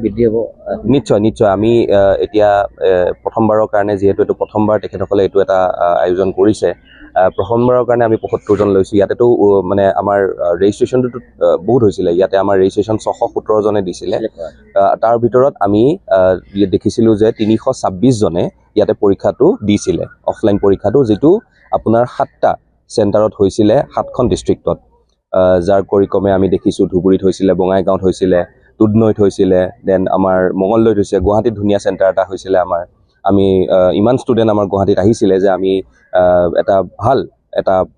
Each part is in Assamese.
বৃদ্ধি হ'ব নিশ্চয় নিশ্চয় আমি এতিয়া প্ৰথমবাৰৰ কাৰণে যিহেতু এইটো প্ৰথমবাৰ তেখেতসকলে এইটো এটা আয়োজন কৰিছে প্ৰথমবাৰৰ কাৰণে আমি ৭৫ জন লৈছোঁ ইয়াতেতো মানে আমাৰ ৰেজিষ্ট্ৰেশ্যনটো বহুত হৈছিলে ইয়াতে আমাৰ ৰেজিষ্ট্ৰেশ্যন ৬১৭ জনে দিছিলে তাৰ ভিতৰত আমি দেখিছিলোঁ যে ৩২৬ জনে ইয়াতে পৰীক্ষাটো দিছিলে অফলাইন পৰীক্ষাটো যিটো আপোনাৰ 7টা চেণ্টাৰত হৈছিলে 7খন ডিষ্ট্ৰিক্টত যাৰ পৰিক্ৰমে আমি দেখিছোঁ ধুবুৰীত হৈছিলে বঙাইগাঁৱত হৈছিলে দুধনৈত হৈছিলে দেন আমাৰ মঙলদৈত হৈছে গুৱাহাটীত ধুনীয়া চেণ্টাৰ এটা হৈছিলে আমাৰ আমি ইমান ষ্টুডেণ্ট আমাৰ গুৱাহাটীত আহিছিলে যে আমি এটা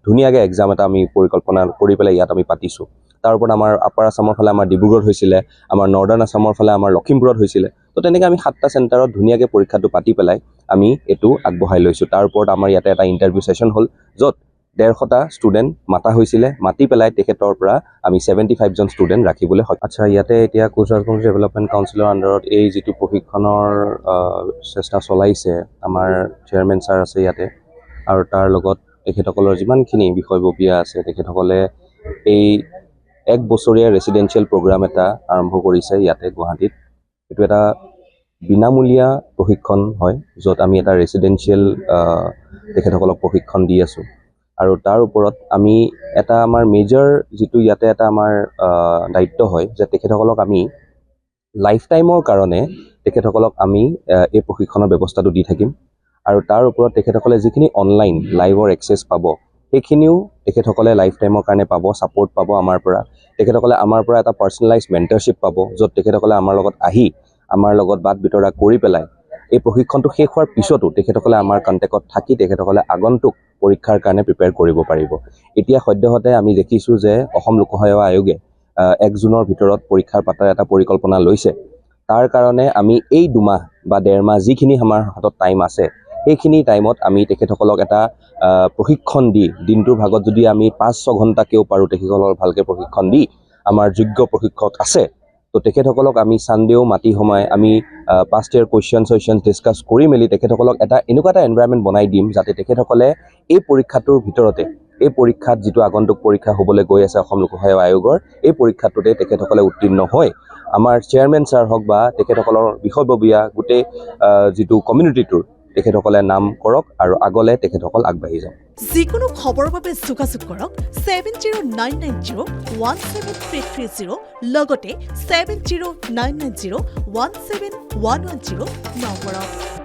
ধুনীয়াকৈ এক্সাম এটা আমি পৰিকল্পনা কৰি পেলাই ইয়াত আমি পাতিছোঁ তাৰ ওপৰত আমাৰ আপাৰ আছামৰ ফালে আমাৰ ডিব্ৰুগড়ত হৈছিলে আমাৰ নৰ্দাৰ্ণ আছামৰ ফালে আমাৰ লখিমপুৰত হৈছিলে তো তেনেকৈ আমি 7টা চেণ্টাৰত ধুনীয়াকৈ পৰীক্ষাটো পাতি পেলাই আমি এইটো আগবঢ়াই লৈছোঁ তাৰ ওপৰত আমাৰ ইয়াতে এটা ইণ্টাৰভিউ ছেশ্যন হ'ল য'ত 150টা ষ্টুডেণ্ট মাতা হৈছিলে মাতি পেলাই তেখেতৰ পৰা আমি 75 জন ষ্টুডেণ্ট ৰাখিবলৈ আচ্ছা ইয়াতে এতিয়া কোচ ৰাজবংশী ডেভেলপমেণ্ট কাউন্সিলৰ আণ্ডাৰত এই যিটো প্ৰশিক্ষণৰ চেষ্টা চলাইছে আমাৰ চেয়াৰমেন ছাৰ আছে ইয়াতে আৰু তাৰ লগত তেখেতসকলৰ যিমানখিনি বিষয়ববীয়া আছে তেখেতসকলে এই 1 বছৰীয়া ৰেচিডেঞ্চিয়েল প্ৰগ্ৰাম এটা আৰম্ভ কৰিছে ইয়াতে গুৱাহাটীত এইটো এটা বিনামূলীয়া প্ৰশিক্ষণ হয় য'ত আমি এটা ৰেচিডেঞ্চিয়েল তেখেতসকলক প্ৰশিক্ষণ দি আছোঁ আৰু তাৰ ওপৰত আমি এটা আমাৰ মেজৰ যিটো ইয়াতে এটা আমাৰ দায়িত্ব হয় যে তেখেতসকলক আমি লাইফ টাইমৰ কাৰণে তেখেতসকলক আমি এই প্ৰশিক্ষণৰ ব্যৱস্থাটো দি থাকিম আৰু তাৰ ওপৰত তেখেতসকলে যিখিনি অনলাইন লাইভৰ এক্সেছ পাব সেইখিনিও তেখেতসকলে লাইফ টাইমৰ কাৰণে পাব ছাপোৰ্ট পাব আমাৰ পৰা তেখেতসকলে আমাৰ পৰা এটা পাৰ্চনেলাইজ মেণ্টৰশ্বিপ পাব য'ত তেখেতসকলে আমাৰ লগত আহি আমাৰ লগত বাট বিতৰা কৰি পেলাই এই প্ৰশিক্ষণটো শেষ হোৱাৰ পিছতো তেখেতসকলে আমাৰ কণ্টেক্টত থাকি তেখেতসকলে আগন্তুক পৰীক্ষাৰ কাৰণে প্ৰিপেয়াৰ কৰিব পাৰিব এতিয়া সদ্যহতে আমি দেখিছোঁ যে অসম লোকসেৱা আয়োগে 1 জুনৰ ভিতৰত পৰীক্ষাৰ পাতাৰ এটা পৰিকল্পনা লৈছে তাৰ কাৰণে আমি এই 2 মাহ বা 1.5 মাহ যিখিনি আমাৰ হাতত টাইম আছে সেইখিনি টাইমত আমি তেখেতসকলক এটা প্ৰশিক্ষণ দি দিনটোৰ ভাগত যদি আমি 5-6 ঘণ্টাকেও পাৰোঁ তেখেতসকলক ভালকৈ প্ৰশিক্ষণ দি আমাৰ যোগ্য প্ৰশিক্ষক আছে তো তেখেতসকলক আমি ছানডেও মাতি সোমাই আমি পাষ্ট ইয়াৰ কুৱেশ্যন ডিছকাছ কৰি মেলি তেখেতসকলক এনেকুৱা এটা এনভাইৰনমেণ্ট বনাই দিম যাতে তেখেতসকলে এই পৰীক্ষাটোৰ ভিতৰতে এই পৰীক্ষাত যিটো আগন্তুক পৰীক্ষা হ'বলৈ গৈ আছে অসম লোকসেৱা আয়োগৰ এই পৰীক্ষাটোতে তেখেতসকলে উত্তীৰ্ণ হয় আমাৰ চেয়াৰমেন ছাৰ হওক বা তেখেতসকলৰ বিষয়ববীয়া গোটেই যিটো কমিউনিটিটোৰ তেখেতসকলে নাম কৰক আৰু আগলে তেখেতসকল আগবাঢ়ি যাওক যিকোনো খবৰৰ বাবে যোগাযোগ কৰক 7099017330 লগতে 7099017110 নম্বৰত